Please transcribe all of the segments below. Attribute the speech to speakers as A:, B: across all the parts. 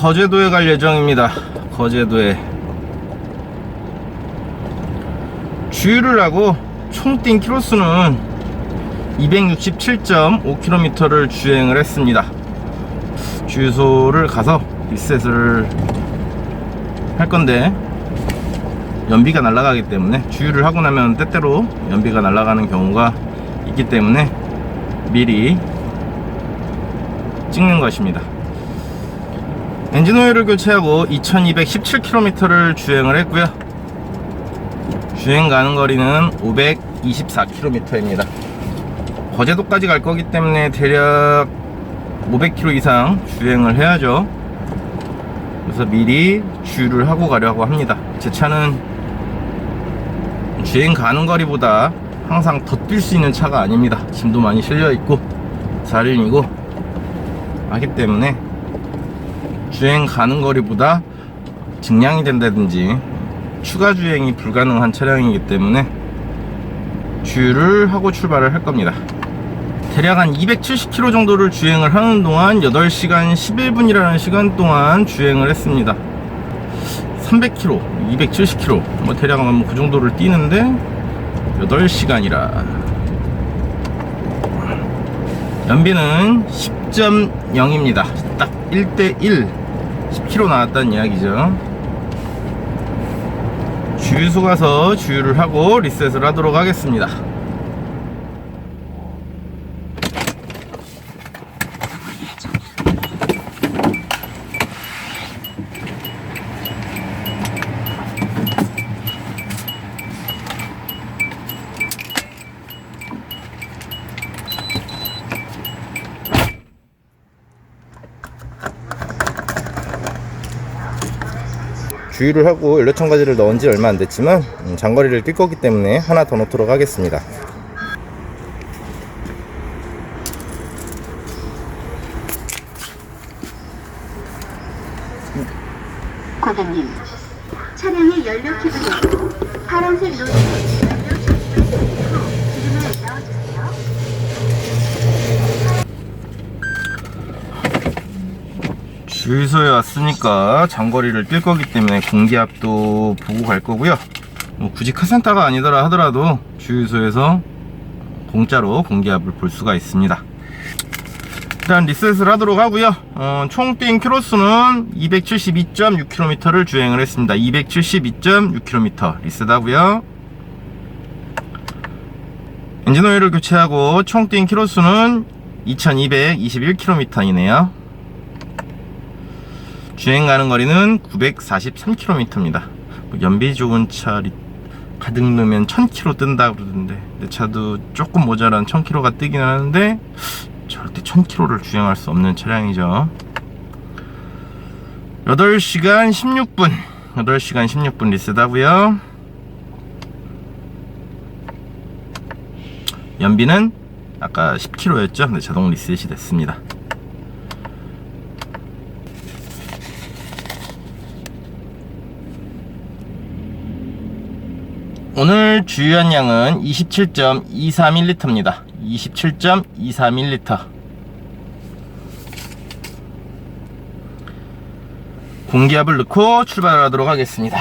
A: 거제도에 갈 예정입니다. 거제도에 주유를 하고 총 뛴 키로수는 267.5km를 주행을 했습니다. 주유소를 가서 리셋을 할 건데 연비가 날아가기 때문에, 주유를 하고 나면 때때로 연비가 날아가는 경우가 있기 때문에 미리 찍는 것입니다. 엔진 오일을 교체하고 2217km를 주행을 했고요. 주행 가는 거리는 524km입니다. 거제도까지 갈 거기 때문에 대략 500km 이상 주행을 해야죠. 그래서 미리 주유를 하고 가려고 합니다. 제 차는 주행 가는 거리보다 항상 더 뛸 수 있는 차가 아닙니다. 짐도 많이 실려 있고 4륜이고 하기 때문에 주행 가는 거리보다 증량이 된다든지 추가 주행이 불가능한 차량이기 때문에 주유를 하고 출발을 할 겁니다. 대략 한 270km 정도를 주행을 하는 동안 8시간 11분이라는 시간 동안 주행을 했습니다. 300km, 270km 뭐 대략 그 정도를 뛰는데 8시간이라 연비는 10.0입니다 딱 1대1 10km 나왔다는 이야기죠. 주유소 가서 주유를 하고 리셋을 하도록 하겠습니다. 주유를 하고 연료첨가제를 넣은 지 얼마 안 됐지만 장거리를 뛸 거기 때문에 하나 더 넣도록 하겠습니다.
B: 고객님, 차량의 연료 캡을 파란색 노즐 연료 접수 후 기름을 넣어주세요.
A: 주유소에 왔으니까 장거리를 뛸 거기 때문에 공기압도 보고 갈 거고요. 뭐 굳이 카센터가 아니더라 하더라도 주유소에서 공짜로 공기압을 볼 수가 있습니다. 일단 리셋을 하도록 하고요. 총 뛴 키로수는 272.6km를 주행을 했습니다. 272.6km 리셋하고요. 엔진 오일을 교체하고 총 뛴 키로수는 2221km이네요. 주행 가는 거리는 943km입니다. 연비 좋은 차 가득 넣으면 1000km 뜬다 그러던데 내 차도 조금 모자란 1000km가 뜨긴 하는데 절대 1000km를 주행할 수 없는 차량이죠. 8시간 16분 리셋하고요. 연비는 아까 10km였죠. 근데 자동 리셋이 됐습니다. 오늘 주유한 양은 27.231L입니다. 27.231L. 공기압을 넣고 출발하도록 하겠습니다.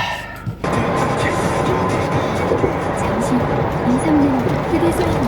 B: 잠시 후 인삼면 휴게소입니다.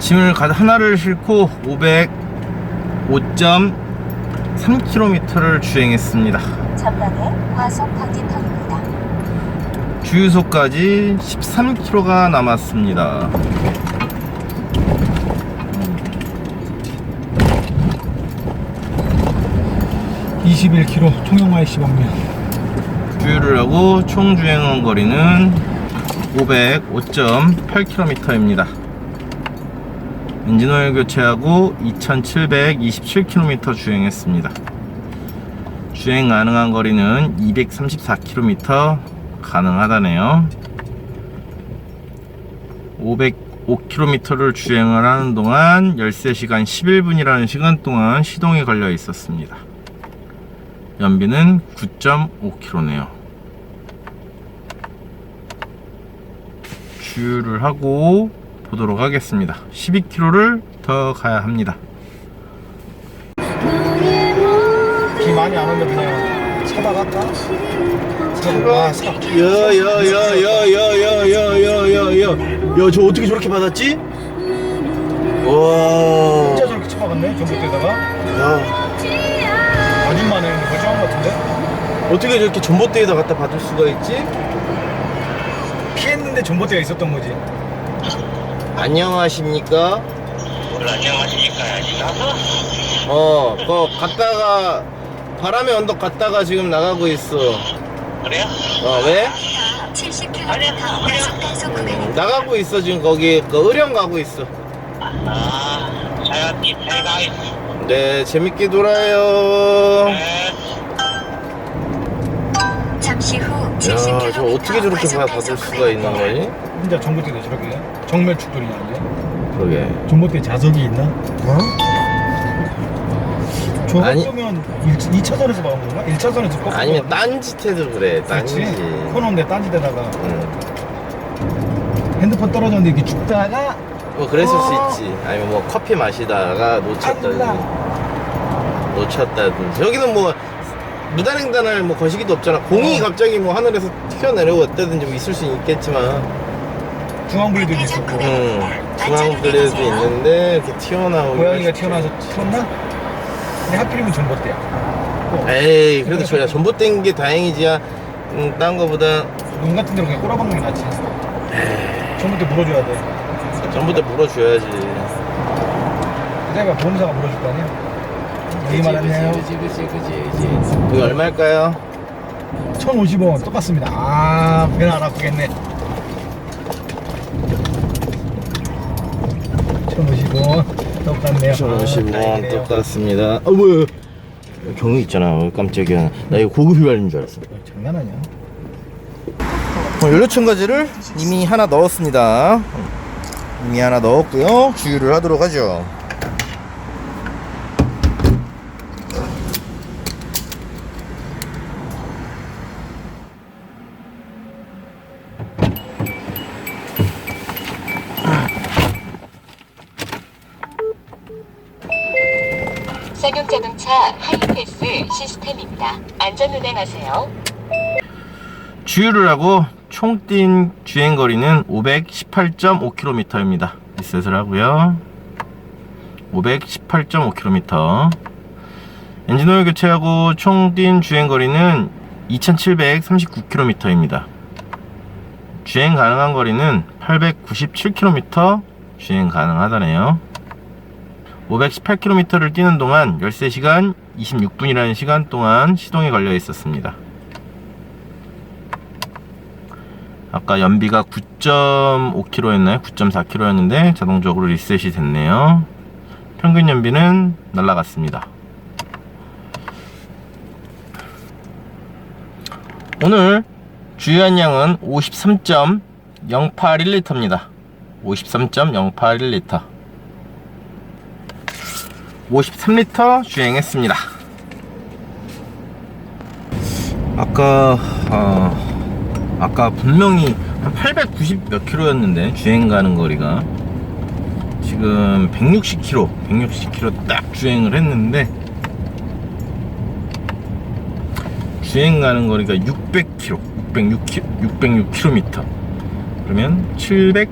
A: 짐을 하나를 싣고 505.3km를 주행했습니다.
C: 전방에 과속 방지턱입니다.
A: 주유소까지 13km가 남았습니다.
D: 통영와의 시방면.
A: 주유를 하고 총 주행한 거리는 505.8km입니다. 엔진오일 교체하고 2727km 주행했습니다. 주행 가능한 거리는 234km 가능하다네요. 505km를 주행을 하는 동안 13시간 11분이라는 시간 동안 시동이 걸려 있었습니다. 연비는 9.5km네요. 주유를 하고 보도록 하겠습니다. 12km를 더 가야 합니다.
D: 비 많이 안 오면 그냥 차박 할까?
A: 야야야야야야야야야야, 저 어떻게 저렇게 받았지? 와,
D: 진짜 저렇게 차박았네? 전봇대에다가?
A: 야,
D: 아줌마네. 멀쩡한 것 같은데?
A: 어떻게 저렇게 전봇대에다 갖다 받을 수가 있지?
D: 피했는데 전봇대가 있었던 거지.
A: 안녕하십니까? 그거 갔다가 바람의 언덕 갔다가 지금 나가고 있어.
E: 그래요?
A: 왜?
C: 70km 과속 구간입니다.
A: 나가고 있어 지금. 거기 그 의령 가고 있어.
E: 아, 제가 잘 있어.
A: 네, 재밌게 놀아요.
E: 네.
C: 잠시 후
A: 야,
C: 70km
A: 저 어떻게 저렇게 받을 수가 있는 거지?
D: 혼자 전봇대도 저렇게 정면 축돌이냐 이제?
A: 그러게.
D: 전봇대 자석이 있나? 저
A: 아니.
D: 정도면 2차선에서 막은 건가? 1차선에서 꺾은
A: 아니면
D: 건가?
A: 딴짓해도 그래.
D: 그렇지.
A: 딴짓.
D: 코너인데 딴지대다가
A: 응.
D: 핸드폰 떨어졌는데 이렇게 죽다가
A: 뭐 그랬을 수 있지. 아니면 뭐 커피 마시다가 놓쳤다든지. 여기는 뭐 무단횡단할 뭐 거시기도 없잖아. 공이 갑자기 뭐 하늘에서 튀어내려왔다든지 뭐 있을 수 있겠지만,
D: 중앙분리도 있었고
A: 중앙들에도 있는데 이렇게 튀어나오고.
D: 고양이가 튀어나와서 튀었나? 근데 하필이면 전봇대야.
A: 에이, 그래도 저야 전봇된 게 다행이지야. 딴 거보다
D: 눈 같은 데로 그냥 꼬라박는 게 낫지. 전봇대 물어줘야 돼.
A: 전봇대 물어줘야지.
D: 그래야 보험사가 물어줄 거 아니야? 여기 말았네요.
A: 그지. 그게 얼마일까요?
D: 1,050원 똑같습니다. 아, 배는 안 아프겠네. 1,050원 똑같네요.
A: 1,050원 똑같습니다. 뭐야? 경유 있잖아. 깜짝이야. 나 이거 고급 휘발유인 줄 알았어.
D: 장난 아니야.
A: 연료 첨가제를 이미 하나 넣었습니다. 이미 하나 넣었고요. 주유를 하도록 하죠.
C: 쌍용 자동차 하이패스 시스템입니다. 안전 운행하세요.
A: 주유를 하고 총 뛴 주행거리는 518.5km입니다. 리셋을 하고요. 518.5km. 엔진오일 교체하고 총 뛴 주행거리는 2739km입니다. 주행 가능한 거리는 897km 주행 가능하다네요. 518km를 뛰는 동안 13시간 26분이라는 시간 동안 시동이 걸려 있었습니다. 아까 연비가 9.5km였나요? 9.4km였는데 자동적으로 리셋이 됐네요. 평균 연비는 날라갔습니다. 오늘 주유한 양은 53.081L입니다. 53.081L. 53L 주행했습니다. 아까 분명히 한 890 몇 킬로였는데 주행 가는 거리가 지금 160km 딱 주행을 했는데 주행 가는 거리가 606km. 그러면 700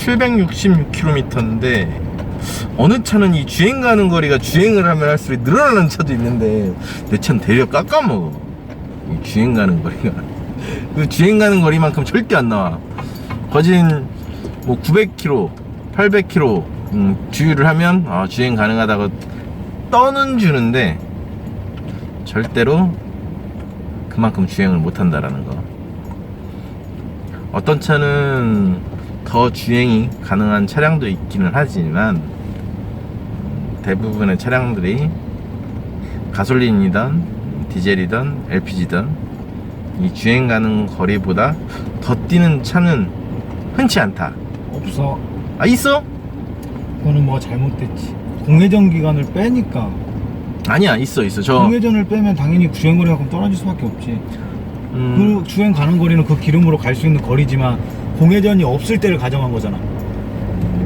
A: 766km인데 어느 차는 이 주행 가는 거리가 주행을 하면 할수록 늘어나는 차도 있는데 내 차는 대려 깎아먹어. 이 주행 가는 거리가 그 주행 가는 거리만큼 절대 안 나와. 거진 뭐 900km, 800km 주유를 하면 주행 가능하다고 떠는 주는데 절대로 그만큼 주행을 못한다라는 거. 어떤 차는 더 주행이 가능한 차량도 있기는 하지만 대부분의 차량들이 가솔린이든 디젤이든 LPG든 이 주행 가는 거리보다 더 뛰는 차는 흔치 않다.
D: 없어.
A: 아, 있어?
D: 그거는 뭐가 잘못됐지. 공회전 기간을 빼니까.
A: 아니야, 있어. 저
D: 공회전을 빼면 당연히 주행거리가 그럼 떨어질 수밖에 없지. 그 주행 가는 거리는 그 기름으로 갈 수 있는 거리지만 공회전이 없을 때를 가정한 거잖아.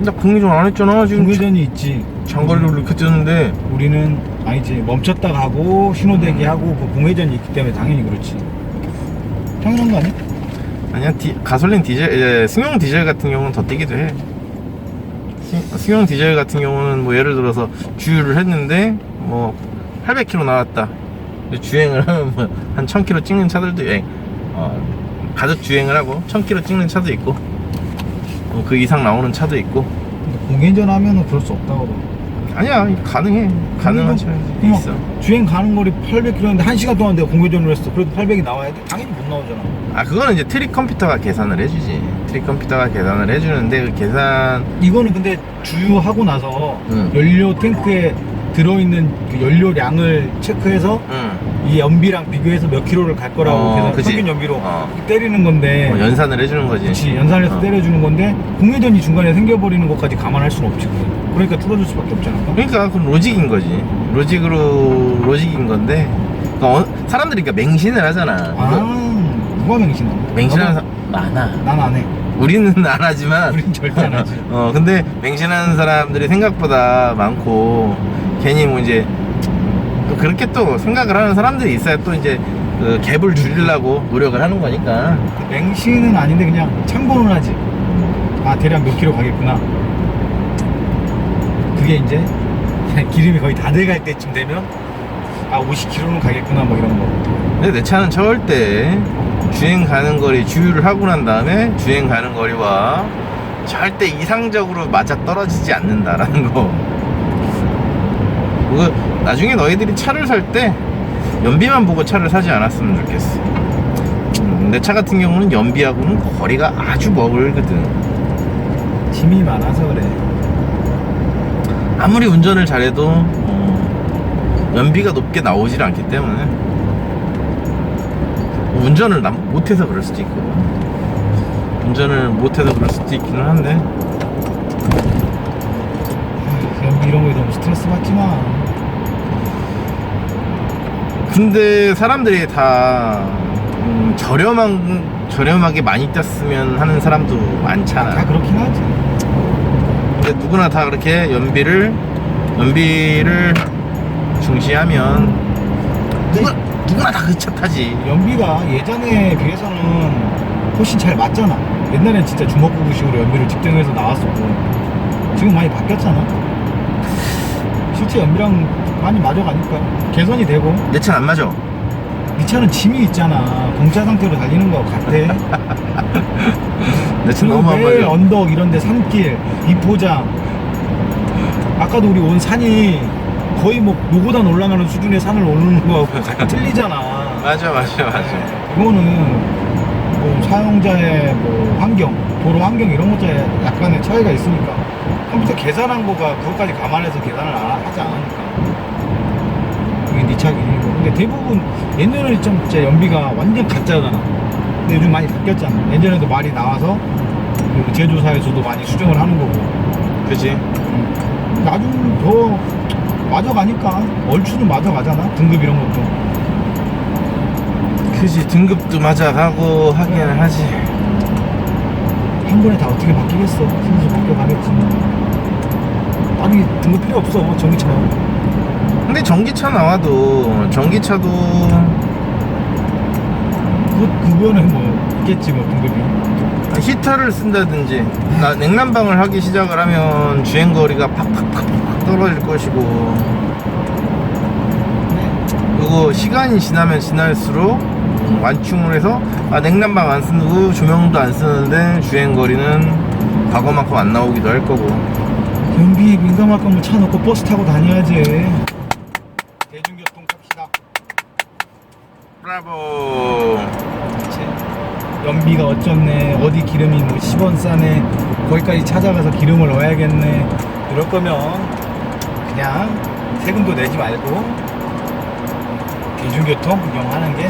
A: 나 공회전 안 했잖아. 지금
D: 공회전이 있지.
A: 장거리로 이렇게 뛰었는데.
D: 우리는 아니지, 멈췄다 가고 신호대기 하고 그 공회전이 있기 때문에 당연히 그렇지. 당연한 거 아니야?
A: 아니야, 가솔린 디젤, 승용 디젤 같은 경우는 더 뛰기도 해. 승용 디젤 같은 경우는 뭐 예를 들어서 주유를 했는데 뭐 800km 나왔다. 근데 주행을 하면 뭐 한 1000km 찍는 차들도 가족 주행을 하고 1000km 찍는 차도 있고 그 이상 나오는 차도 있고.
D: 근데 공회전 하면은 그럴 수 없다고 봐.
A: 아니야, 가능해. 가능한 차도 있어.
D: 주행 가는 거리 800km인데 1시간 동안 내가 공회전을 했어. 그래도 800이 나와야 돼? 당연히 못 나오잖아.
A: 그거는 이제 트릭 컴퓨터가 계산을 해주지. 트릭 컴퓨터가 계산을 해주는데 그 계산.
D: 이거는 근데 주유하고 나서
A: 응.
D: 연료 탱크에 들어있는 그 연료량을 체크해서 이 연비랑 비교해서 몇 킬로를 갈 거라고 계산,
A: 그치.
D: 평균 연비로 때리는 건데.
A: 연산을 해주는 거지.
D: 그치, 연산해서 때려주는 건데 공회전이 중간에 생겨버리는 것까지 감안할 수는 없지. 그러니까 줄어들 수밖에 없지 않을까?
A: 그러니까 그건 로직인 거지. 로직인 건데 그러니까 사람들이 그러니까 맹신을 하잖아.
D: 누가 맹신하는?
A: 맹신하는 사람 많아.
D: 난 안 해.
A: 우리는 안 하지만
D: 우린 절대 안 하지.
A: 근데 맹신하는 사람들이 생각보다 많고 괜히 뭐 이제 또 그렇게 또 생각을 하는 사람들이 있어야 또 이제 그 갭을 줄이려고 노력을 하는 거니까.
D: 맹신은 아닌데 그냥 참고는 하지. 대략 몇 킬로 가겠구나. 그게 이제 기름이 거의 다 돼갈 때쯤 되면 50km는 가겠구나 뭐 이런 거.
A: 근데 내 차는 절대 주행 가는 거리 주유를 하고 난 다음에 주행 가는 거리와 절대 이상적으로 맞아 떨어지지 않는다라는 거. 나중에 너희들이 차를 살 때 연비만 보고 차를 사지 않았으면 좋겠어. 내 차 같은 경우는 연비하고는 거리가 아주 멀거든.
D: 짐이 많아서 그래.
A: 아무리 운전을 잘해도 연비가 높게 나오질 않기 때문에 운전을 못해서 그럴 수도 있고 운전을 못해서 그럴 수도 있기는 한데
D: 연비 이런 거에 너무 스트레스 받지 마.
A: 근데 사람들이 다 저렴하게 많이 땄으면 하는 사람도 많잖아.
D: 다 그렇긴 하지.
A: 근데 누구나 다 그렇게 연비를 중시하면 누구나 다 그 차 타지.
D: 연비가 예전에 비해서는 훨씬 잘 맞잖아. 옛날엔 진짜 주먹구구식으로 연비를 측정해서 나왔었고 지금 많이 바뀌었잖아. 실제 연비랑 많이 맞아가니까 개선이 되고.
A: 내 차는 안 맞아.
D: 네 차는 짐이 있잖아. 공짜 상태로 달리는 거 같아.
A: 내 차는 너무 안
D: 매일
A: 맞아.
D: 언덕 이런데 산길, 비포장. 아까도 우리 온 산이 거의 뭐 노고단 올라가는 수준의 산을 오르는 거하고 틀리잖아.
A: 맞아.
D: 이거는 뭐 사용자의 뭐 환경, 도로 환경 이런 것에 약간의 차이가 있으니까 컴퓨터 계산한 거가 그것까지 감안해서 계산을 하지 않으니까 그게 네 차 기준이고. 근데 대부분 옛날에는 좀 진짜 연비가 완전 가짜잖아. 근데 요즘 많이 바뀌었잖아. 예전에도 말이 나와서 그 제조사에서도 많이 수정을 하는 거고.
A: 그치?
D: 나중 더 맞아가니까 얼추는 맞아가잖아. 등급 이런 것도.
A: 그치, 등급도 맞아가고 하기는 하지.
D: 한 번에 다 어떻게 바뀌겠어. 슬슬 바뀌어가겠지. 아니 등급 필요 없어. 전기차는.
A: 근데 전기차 나와도 전기차도
D: 그거는 뭐 있겠지 뭐 등급이.
A: 히터를 쓴다든지 냉난방을 하기 시작을 하면 주행거리가 팍팍팍 떨어질 것이고, 그리고 시간이 지나면 지날수록 완충을 해서 냉난방 안 쓰고 조명도 안 쓰는데 주행거리는 과거만큼 안 나오기도 할 거고.
D: 연비에 민감할 거면 차 놓고 버스 타고 다녀야지. 대중교통 탑시다.
A: 브라보.
D: 연비가 어쩌네, 어디 기름이 뭐 10원 싸네, 거기까지 찾아가서 기름을 넣어야겠네. 이럴 거면 그냥 세금도 내지 말고 대중교통 이용하는 게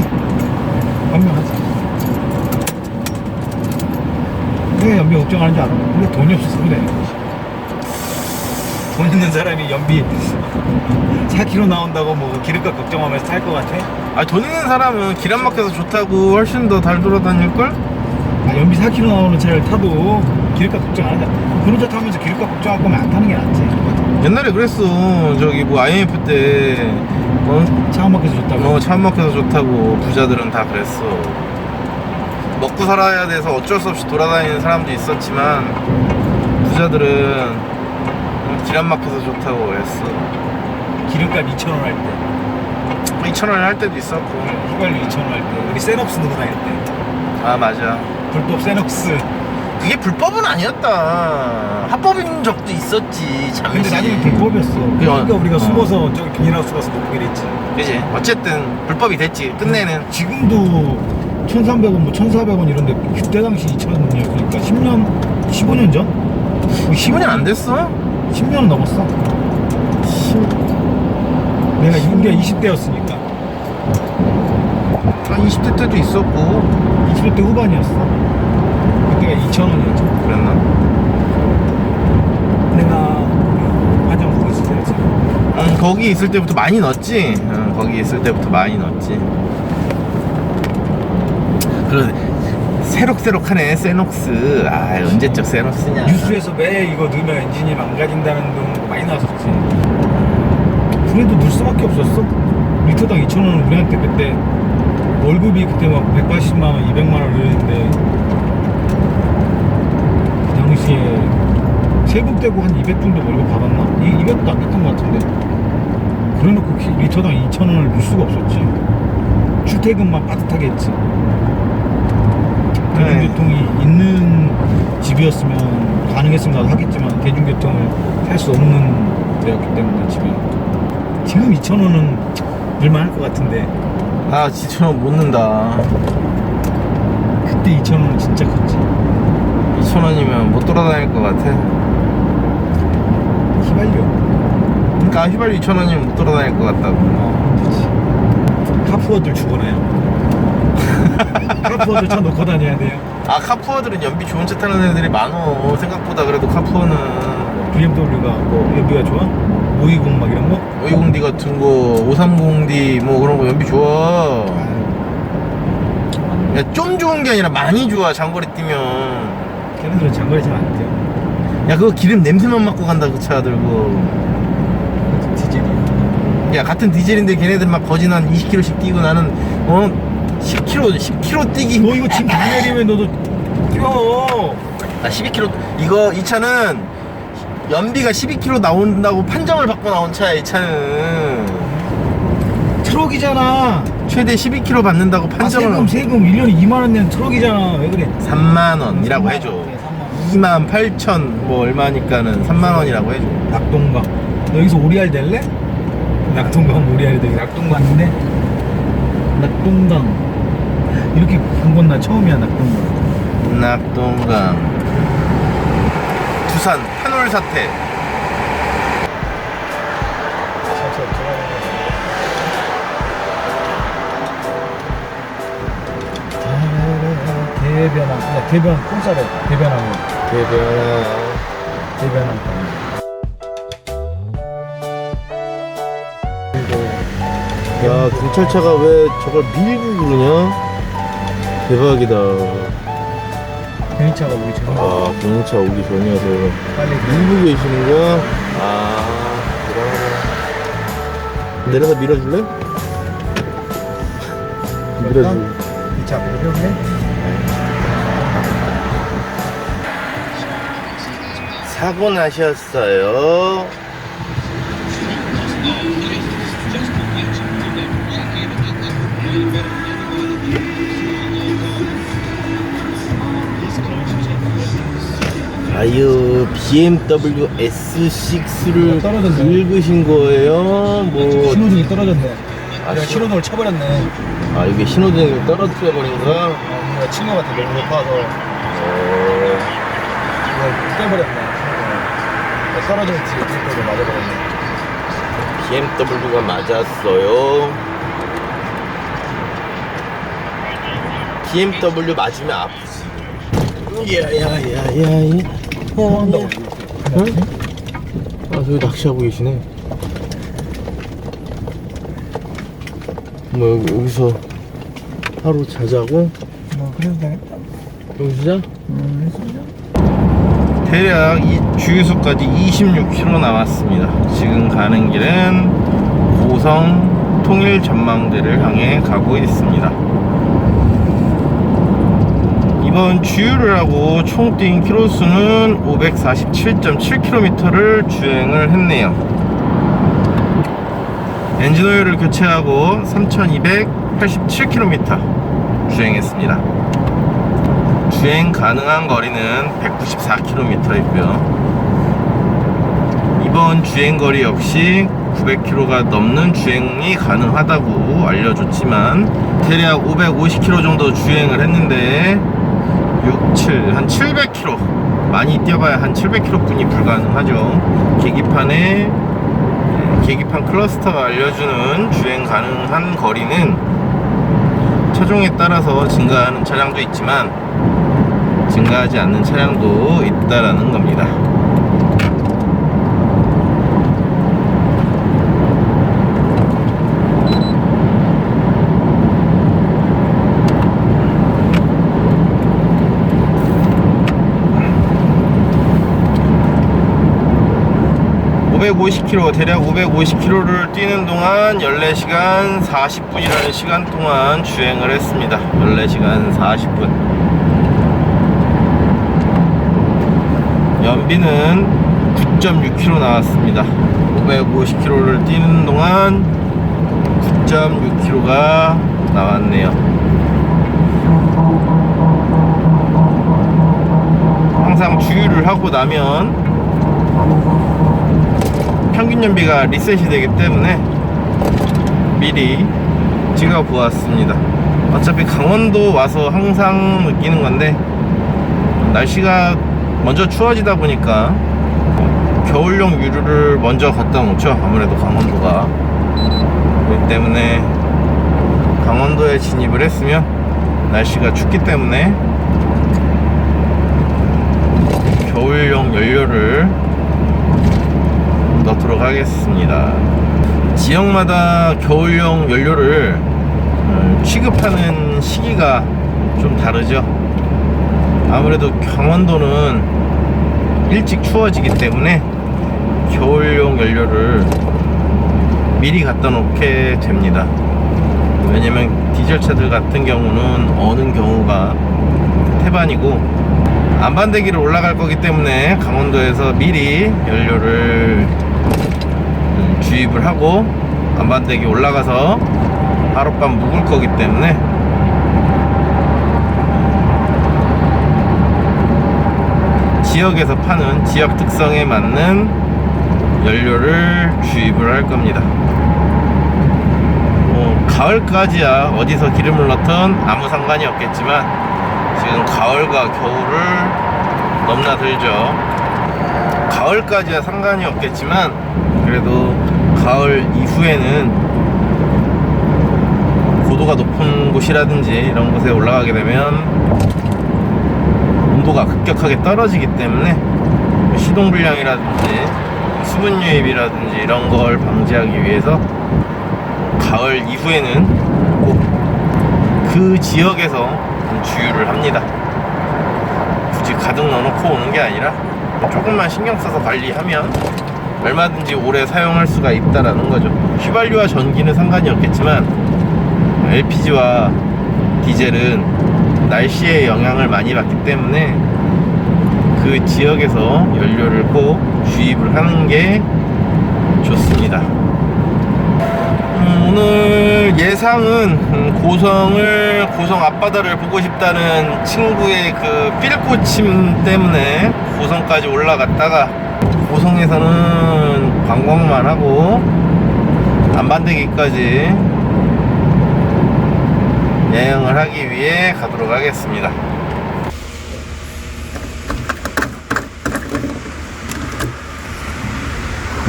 D: 현명하지. 왜 연비 걱정하는 줄 알아? 우리가 돈이 없어서 그래. 돈 있는 사람이 연비 4km 나온다고 뭐 기름값 걱정하면서 살 것 같아?
A: 돈 있는 사람은 길 안 막혀서 좋다고 훨씬 더 잘 돌아다닐걸?
D: 연비 4km 나오는 차를 타도 기름값 걱정 안 한다. 그런 차 타면서 기름값 걱정할 거면 안 타는 게 낫지.
A: 옛날에 그랬어. 저기 뭐 IMF 때
D: 차 안 막혀서 좋다고.
A: 차 안 막혀서 좋다고 부자들은 다 그랬어. 먹고 살아야 돼서 어쩔 수 없이 돌아다니는 사람도 있었지만 부자들은 길 안 막혀서 좋다고 그랬어.
D: 기름값 2,000원 할 때,
A: 2,000원 할 때도 있었고.
D: 휘발유 2,000원 할 때, 우리 세놉스 넣고 다닐 때,
A: 맞아.
D: 불법 세놉스.
A: 그게 불법은 아니었다. 합법인 적도 있었지. 잠시.
D: 근데 나중에 불법이었어. 그러니까 우리가 숨어서 저기 비닐하우스 가서 놓고 그랬지.
A: 그지. 어쨌든 불법이 됐지. 끝내는.
D: 지금도 1,300원, 뭐 1,400원 이런데 그때 당시 2,000원이야. 그러니까 10년, 15년 전?
A: 15년 안 됐어?
D: 10년은 넘었어. 내가 우리가 20대였으니까.
A: 20대 때도 있었고.
D: 20대 후반이었어. 그때가 2,000원이었죠.
A: 그랬나?
D: 내가 화장 거기 있을 때였지.
A: 거기 있을 때부터 많이 넣었지. 거기 있을 때부터 많이 넣었지. 그래. 새록새록하네. 세녹스. 언제적 세녹스냐.
D: 뉴스에서 매 이거 넣으면 엔진이 망가진다는 거 많이 나왔었지. 그래도 넣을 수밖에 없었어. 리터당 2,000원은 우리한테 그때 월급이 그때 막 180만원, 200만원 이랬는데 그 당시에 세금 떼고 한 200 정도 월급 받았나? 200도 안 됐던 것 같은데. 그래놓고 리터당 2,000원을 넣을 수가 없었지. 출퇴근만 빠듯하게 했지. 대중교통이 있는 집이었으면 가능했으면 나도 하겠지만 대중교통을 탈 수 없는 데였기 때문에 집이. 지금 2,000원은 늘만할 것 같은데
A: 2,000원 못 넣는다.
D: 그때 2,000원은 진짜 컸지.
A: 2,000원이면 못 돌아다닐 것 같아.
D: 휘발유.
A: 그러니까 휘발유 2,000원이면 못 돌아다닐 것 같다고.
D: 그렇지. 카푸어들 죽어나요. 카푸어들 차 놓고 다녀야 돼요.
A: 카푸어들은 연비 좋은 차 타는 애들이 많어. 생각보다. 그래도 카푸어는
D: BMW가 뭐 연비가 좋아? 520 막 이런 거?
A: 520D 같은 거, 530D 뭐 그런 거 연비 좋아. 야, 좀 좋은 게 아니라 많이 좋아. 장거리 뛰면.
D: 걔네들은 장거리 잘 안 뛰어.
A: 야, 그거 기름 냄새만 맡고 간다. 그 차 들고.
D: 디젤이.
A: 야, 같은 디젤인데 걔네들 막 거진 한 20km씩 뛰고 나는 10km 뛰기.
D: 너 이거 지금 비 내리면 너도 뛰어.
A: 12km. 이 차는 연비가 12km 나온다고 판정을 받고 나온 차야. 이 차는
D: 트럭이잖아.
A: 최대 12km 받는다고 판정을.
D: 세금 1년에 2만원 내는 트럭이잖아. 왜 그래?
A: 3만원이라고 해줘.
D: 네, 3만.
A: 28,000 뭐 얼마니까는 3만원이라고 해줘.
D: 낙동강. 너 여기서 오리알 될래? 낙동강 오리알이 되게 낙동강인데 낙동강 이렇게 본 건 나 처음이야. 낙동강.
A: 낙동강. 두산 한올 사태.
D: 대변항. 야, 대변 꼼사래. 대변항. 대변항.
A: 야, 경찰차가 왜 저걸 밀고 그러냐? 대박이다.
D: 경찰차가 우리 지금
A: 경찰차 오기 전이어서
D: 빨리
A: 밀고 계시는 거야? 대단하다. 내려서 밀어줄래? 밀어줘.
D: 차 보여줬네.
A: 사고 나셨어요. 아유, BMW S6를
D: 떨어졌네.
A: 긁으신 거예요? 뭐,
D: 신호등이 떨어졌네.
A: 아,
D: 내가 신호등을 쳐버렸네.
A: 아, 이게 신호등을 떨어뜨려 버린 거야?
D: 내가 친구 같아 너무 높아서 이걸 떼버렸네. 떨어지는 뒤에 뒤쪽으로 맞아버렸네.
A: BMW가 맞았어요. BMW 맞으면 아프지. 야야야야야.
D: 한다고.
A: 응? 아, 저기 낚시하고 계시네. 뭐 여기서 하루 자자고?
D: 뭐 그래도 되겠다.
A: 여기서 자? 대략 이 주유소까지 26km 남았습니다. 지금 가는 길은 고성 통일 전망대를 향해 가고 있습니다. 이번 주유를 하고 총 뛴 키로수는 547.7km를 주행을 했네요. 엔진오일을 교체하고 3287km 주행했습니다. 주행 가능한 거리는 194km이고요. 이번 주행거리 역시 900km가 넘는 주행이 가능하다고 알려줬지만 대략 550km 정도 주행을 했는데 한 700km, 많이 뛰어봐야 한 700km 뿐이 불가능하죠. 계기판 클러스터가 알려주는 주행 가능한 거리는 차종에 따라서 증가하는 차량도 있지만 증가하지 않는 차량도 있다라는 겁니다. 대략 550km를 뛰는 동안 14시간 40분이라는 시간 동안 주행을 했습니다. 14시간 40분. 연비는 9.6km 나왔습니다. 550km를 뛰는 동안 9.6km가 나왔네요. 항상 주유를 하고 나면 평균 연비가 리셋이 되기 때문에 미리 찍어 보았습니다. 어차피 강원도 와서 항상 느끼는 건데 날씨가 먼저 추워지다 보니까 겨울용 유류를 먼저 갖다 놓죠. 아무래도 강원도가. 그렇기 때문에 강원도에 진입을 했으면 날씨가 춥기 때문에 겨울용 연료를 넣도록 하겠습니다. 지역마다 겨울용 연료를 취급하는 시기가 좀 다르죠. 아무래도 강원도는 일찍 추워지기 때문에 겨울용 연료를 미리 갖다 놓게 됩니다. 왜냐면 디젤차들 같은 경우는 어는 경우가 태반이고 안반대기를 올라갈 거기 때문에 강원도에서 미리 연료를 주입을 하고 안반대기 올라가서 하룻밤 묵을 거기 때문에 지역에서 파는 지역 특성에 맞는 연료를 주입을 할 겁니다. 가을까지야 어디서 기름을 넣든 아무 상관이 없겠지만 지금 가을과 겨울을 넘나들죠. 가을까지야 상관이 없겠지만 그래도 가을 이후에는 고도가 높은 곳이라든지 이런 곳에 올라가게 되면 온도가 급격하게 떨어지기 때문에 시동불량이라든지 수분 유입이라든지 이런 걸 방지하기 위해서 가을 이후에는 꼭 그 지역에서 주유를 합니다. 굳이 가득 넣어놓고 오는 게 아니라 조금만 신경 써서 관리하면 얼마든지 오래 사용할 수가 있다라는 거죠. 휘발유와 전기는 상관이 없겠지만 LPG와 디젤은 날씨의 영향을 많이 받기 때문에 그 지역에서 연료를 꼭 주입을 하는 게 좋습니다. 오늘 예상은 고성 앞바다를 보고 싶다는 친구의 그 필꽂힘 때문에 고성까지 올라갔다가 고성에서는 관광만 하고 안반대기까지 여행을 하기 위해 가도록 하겠습니다.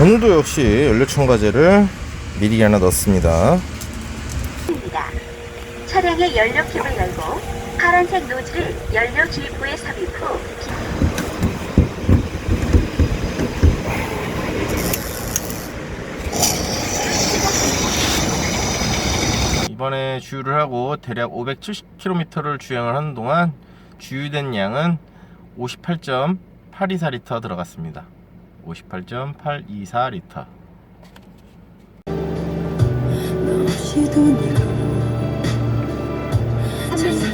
A: 오늘도 역시 연료 첨가제를 미리 하나 넣습니다.
B: 차량의 연료 캡을 열고 파란색 노즐을 연료 주입구에 삽입 후
A: 이번에 주유를 하고 대략 570km를 주행을 하는 동안 주유된 양은 58.824리터 들어갔습니다. 58.824리터.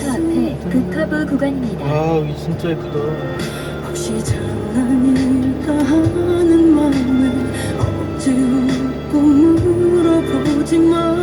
B: 앞에 북커브 구간입니다.
A: 아, 여기 진짜 예쁘다.
F: 혹시 장난일까 하는 마음에 억지 웃고 물어보지 마.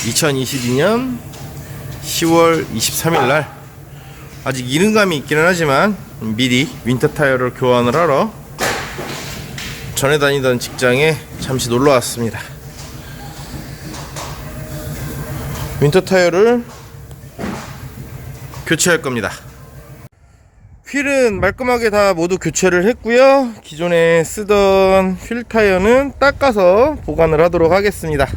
A: (2022년 10월 23일) 날 아직 이른감이 있기는 하지만 미리 윈터 타이어를 교환을 하러 전에 다니던 직장에 잠시 놀러 왔습니다. 윈터 타이어를 교체할 겁니다. 휠은 말끔하게 다 모두 교체를 했고요. 기존에 쓰던 휠 타이어는 닦아서 보관을 하도록 하겠습니다.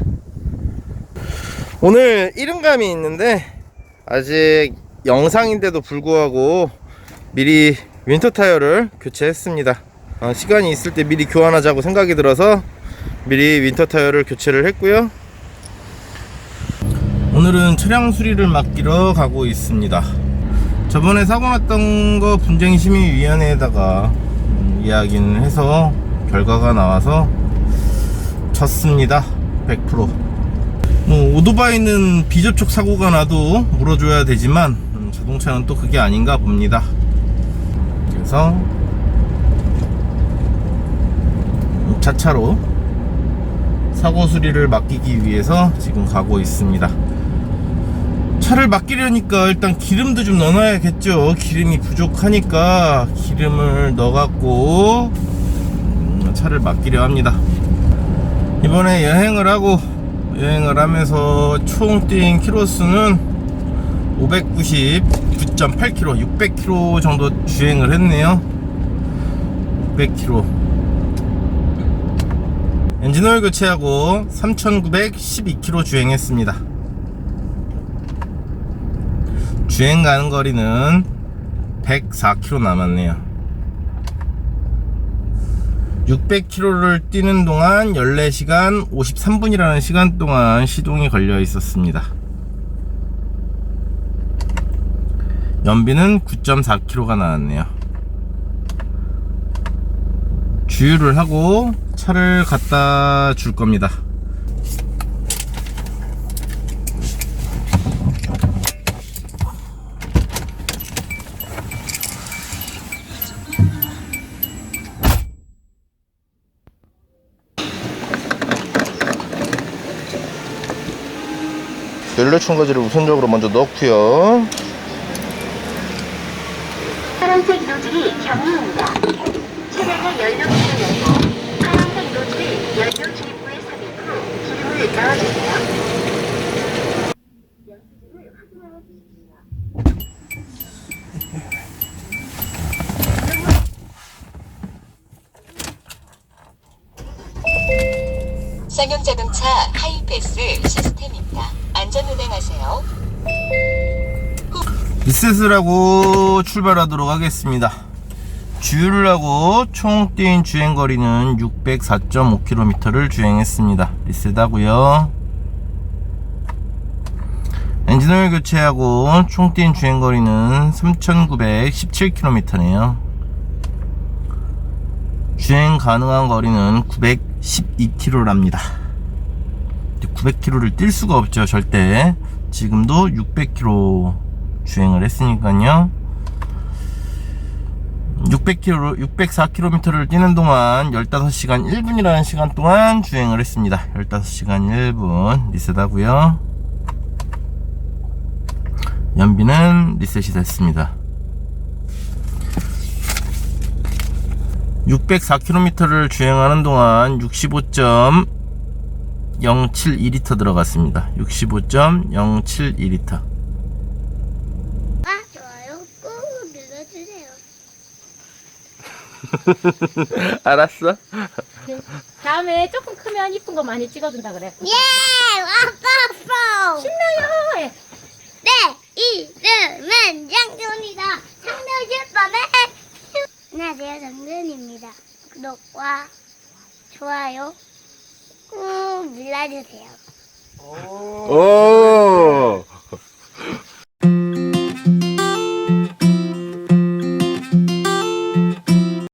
A: 오늘 이른감이 있는데 아직 영상인데도 불구하고 미리 윈터 타이어를 교체했습니다. 시간이 있을 때 미리 교환하자고 생각이 들어서 미리 윈터 타이어를 교체를 했고요. 오늘은 차량 수리를 맡기러 가고 있습니다. 저번에 사고 났던 거 분쟁심의위원회에다가 이야기는 해서 결과가 나와서 졌습니다. 100%. 오토바이는 비접촉 사고가 나도 물어줘야 되지만 자동차는 또 그게 아닌가 봅니다. 그래서 차차로 사고 수리를 맡기기 위해서 지금 가고 있습니다. 차를 맡기려니까 일단 기름도 좀 넣어놔야겠죠. 기름이 부족하니까 기름을 넣어갖고 차를 맡기려 합니다. 이번에 여행을 하면서 총 뛴 키로수는 599.8km, 600km 정도 주행을 했네요. 600km. 엔진오일 교체하고 3,912km 주행했습니다. 주행 가는 거리는 104km 남았네요. 600km를 뛰는 동안 14시간 53분이라는 시간 동안 시동이 걸려 있었습니다. 연비는 9.4km가 나왔네요. 주유를 하고 차를 갖다 줄 겁니다. 연료 첨가제를 우선적으로 먼저 넣고요.
B: 파란색 노즐이 경유입니다. 차량의 연료 캡을 열고 파란색 노즐을 연료 주입구에 삽입 후 기름을 넣어주세요.
C: 쌍용자동차 하이패스 시스템입니다. 안전운행하세요.
A: 리셋을 하고 출발하도록 하겠습니다. 주유를 하고 총 뛴 주행거리는 604.5km를 주행했습니다. 리셋하고요. 엔진오일 교체하고 총 뛴 주행거리는 3,917km네요. 주행 가능한 거리는 912km랍니다. 900km를 뛸 수가 없죠, 절대. 지금도 600km 주행을 했으니까요. 604km를 뛰는 동안 15시간 1분이라는 시간 동안 주행을 했습니다. 15시간 1분 리셋하고요. 연비는 리셋이 됐습니다. 604km를 주행하는 동안 65.072L 들어갔습니다. 65.072L.
B: 좋아요 꾹 눌러주세요.
A: 알았어.
G: 다음에 조금 크면 이쁜 거 많이 찍어준다 그래.
B: 예! 와빠빠!
G: 신나요. 예.
B: 네! 이름은 장준이다. 장준밤에 안녕하세요. 장준입니다. 구독과 좋아요 꾹 눌러주세요.
A: 오.